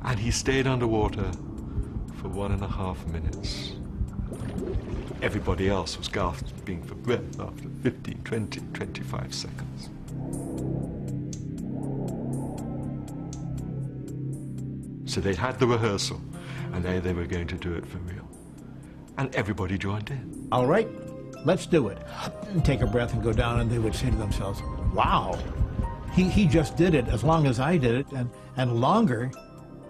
And he stayed underwater for 1.5 minutes. Everybody else was gasping for breath after 15, 20, 25 seconds. So they had the rehearsal, and they were going to do it for real. And everybody joined in. All right, let's do it. And take a breath and go down, and they would say to themselves, wow, he just did it as long as I did it, and longer.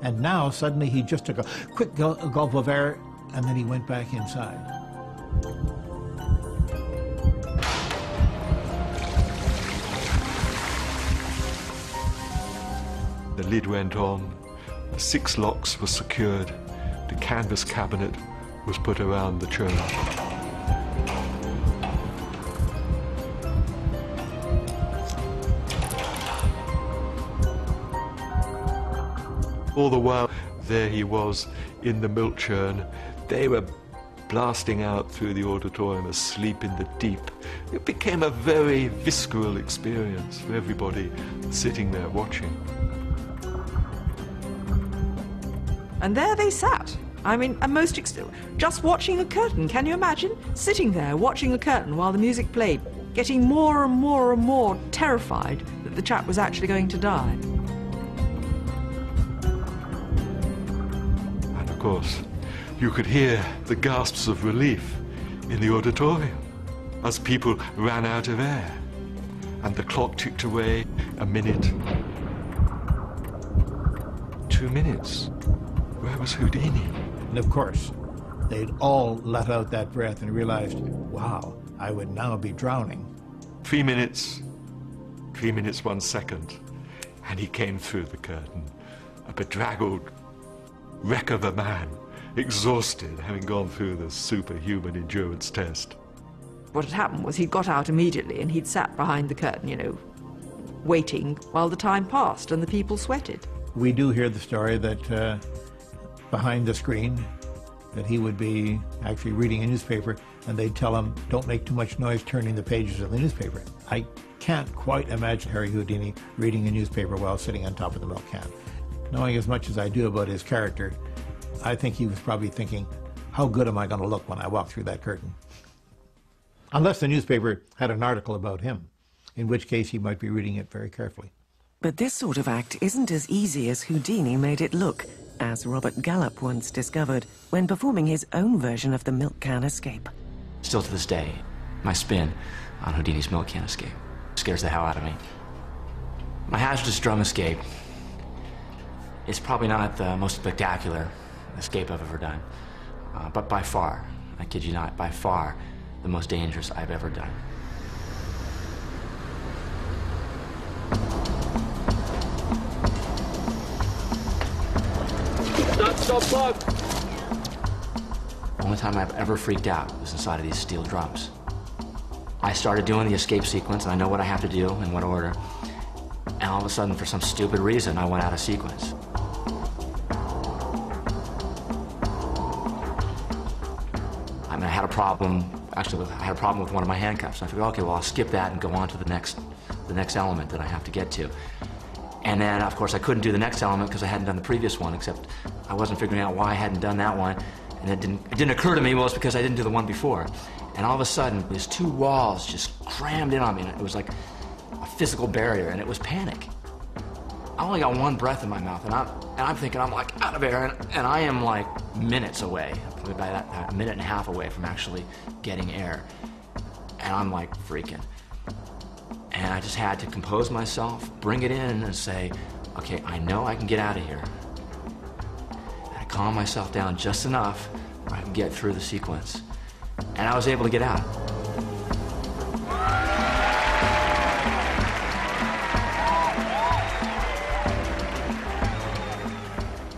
And now suddenly he just took a quick gulp of air, and then he went back inside. The lid went on, the 6 locks were secured, the canvas cabinet was put around the churn. All the while, there he was in the milk churn. They were blasting out through the auditorium, asleep in the deep. It became a very visceral experience for everybody sitting there watching. And there they sat. I mean, just watching a curtain. Can you imagine? Sitting there watching a curtain while the music played, getting more and more and more terrified that the chap was actually going to die. And of course, you could hear the gasps of relief in the auditorium as people ran out of air. And the clock ticked away 1 minute, 2 minutes. Where was Houdini? And of course, they'd all let out that breath and realized, wow, I would now be drowning. 3 minutes, 3 minutes, 1 second, and he came through the curtain, a bedraggled wreck of a man, exhausted, having gone through the superhuman endurance test. What had happened was he'd got out immediately and he'd sat behind the curtain, you know, waiting while the time passed and the people sweated. We do hear the story that behind the screen, that he would be actually reading a newspaper and they'd tell him, don't make too much noise turning the pages of the newspaper. I can't quite imagine Harry Houdini reading a newspaper while sitting on top of the milk can. Knowing as much as I do about his character, I think he was probably thinking, how good am I going to look when I walk through that curtain? Unless the newspaper had an article about him, in which case he might be reading it very carefully. But this sort of act isn't as easy as Houdini made it look, as Robert Gallup once discovered when performing his own version of the milk can escape. Still to this day, my spin on Houdini's milk can escape scares the hell out of me. My hazardous drum escape is probably not the most spectacular escape I've ever done, but by far, I kid you not, by far the most dangerous I've ever done. Stop. The only time I've ever freaked out was inside of these steel drums. I started doing the escape sequence, and I know what I have to do in what order, and all of a sudden, for some stupid reason, I went out of sequence. I mean, I had a problem with one of my handcuffs. I figured, okay, well, I'll skip that and go on to the next element that I have to get to. And then, of course, I couldn't do the next element because I hadn't done the previous one, except I wasn't figuring out why I hadn't done that one. And it didn't occur to me, well, it's because I didn't do the one before. And all of a sudden, these 2 walls just crammed in on me, and it was like a physical barrier, and it was panic. I only got 1 breath in my mouth, and I'm thinking I'm like out of air, and I am like minutes away, probably by that 1.5 minutes away from actually getting air. And I'm like freaking. And I just had to compose myself, bring it in, and say, okay, I know I can get out of here. And I calm myself down just enough where I can get through the sequence. And I was able to get out.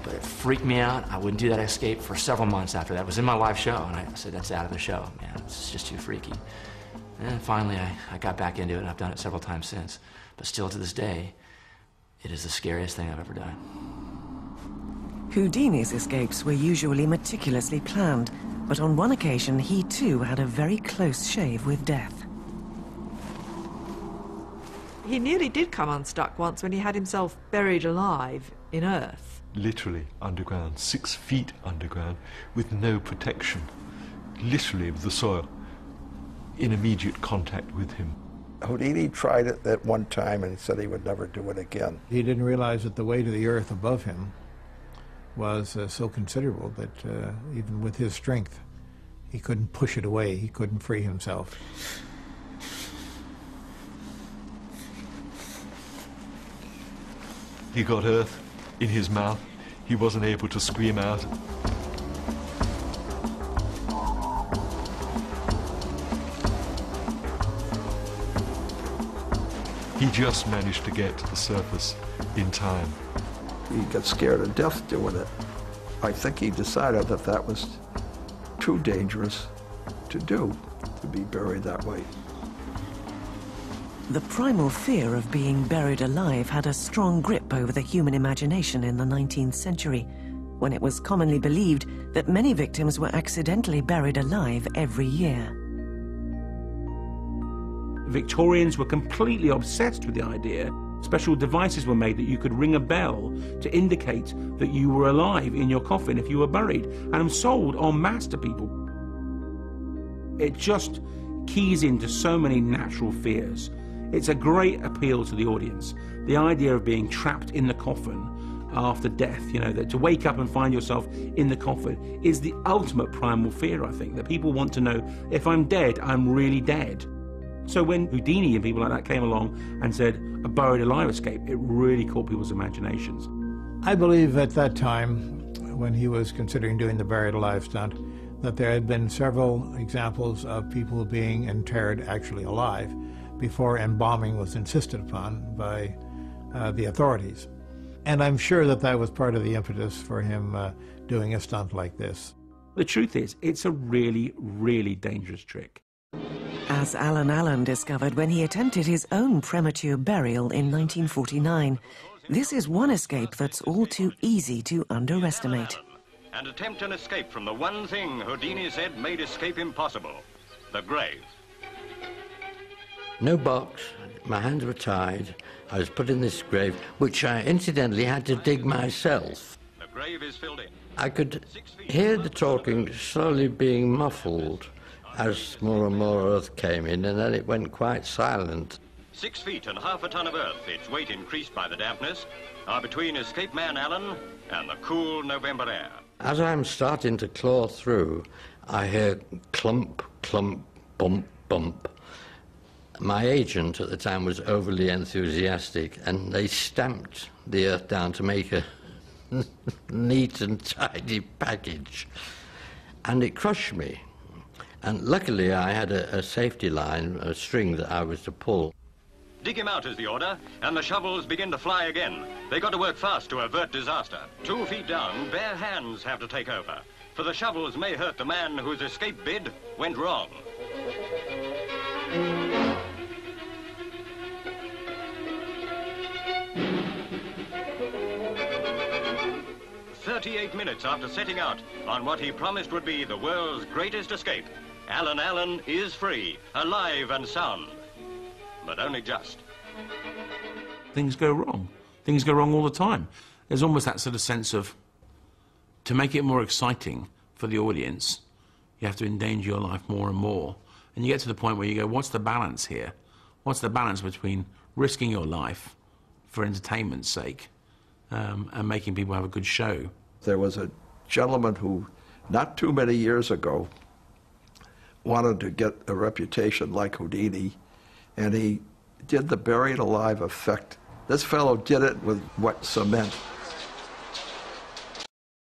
But it freaked me out. I wouldn't do that escape for several months after that. It was in my live show, and I said, that's out of the show, man. It's just too freaky. And finally, I got back into it, and I've done it several times since. But still, to this day, it is the scariest thing I've ever done. Houdini's escapes were usually meticulously planned, but on one occasion, he too had a very close shave with death. He nearly did come unstuck once when he had himself buried alive in earth. Literally underground, 6 feet underground, with no protection. Literally with the soil in immediate contact with him. Houdini tried it at one time and he said he would never do it again. He didn't realize that the weight of the earth above him was so considerable that even with his strength, he couldn't push it away, he couldn't free himself. He got earth in his mouth. He wasn't able to scream out. He just managed to get to the surface in time. He got scared to death doing it. I think he decided that that was too dangerous to do, to be buried that way. The primal fear of being buried alive had a strong grip over the human imagination in the 19th century, when it was commonly believed that many victims were accidentally buried alive every year. Victorians were completely obsessed with the idea. Special devices were made that you could ring a bell to indicate that you were alive in your coffin if you were buried, and sold en masse to people. It just keys into so many natural fears. It's a great appeal to the audience. The idea of being trapped in the coffin after death, you know, that to wake up and find yourself in the coffin is the ultimate primal fear, I think, that people want to know, if I'm dead, I'm really dead. So when Houdini and people like that came along and said, a buried alive escape, it really caught people's imaginations. I believe at that time, when he was considering doing the buried alive stunt, that there had been several examples of people being interred actually alive before embalming was insisted upon by the authorities. And I'm sure that that was part of the impetus for him doing a stunt like this. The truth is, it's a really, really dangerous trick. As Alan Allen discovered when he attempted his own premature burial in 1949, this is one escape that's all too easy to underestimate. And attempt an escape from the one thing Houdini said made escape impossible, the grave. No box, my hands were tied. I was put in this grave, which I incidentally had to dig myself. The grave is filled in. I could hear the talking slowly being muffled as more and more earth came in, and then it went quite silent. 6 feet and half a ton of earth, its weight increased by the dampness, are between escape man Allen and the cool November air. As I'm starting to claw through, I hear clump, clump, bump, bump. My agent at the time was overly enthusiastic, and they stamped the earth down to make a neat and tidy package. And it crushed me. And luckily I had a safety line, a string that I was to pull. Dig him out is the order, and the shovels begin to fly again. They got to work fast to avert disaster. 2 feet down, bare hands have to take over, for the shovels may hurt the man whose escape bid went wrong. "38 minutes after setting out on what he promised would be the world's greatest escape, Alan Allen is free, alive and sound. But only just." Things go wrong. Things go wrong all the time. There's almost that sort of sense of, to make it more exciting for the audience, you have to endanger your life more and more. And you get to the point where you go, what's the balance here? What's the balance between risking your life for entertainment's sake and making people have a good show? There was a gentleman who, not too many years ago, wanted to get a reputation like Houdini, and he did the buried alive effect. This fellow did it with wet cement.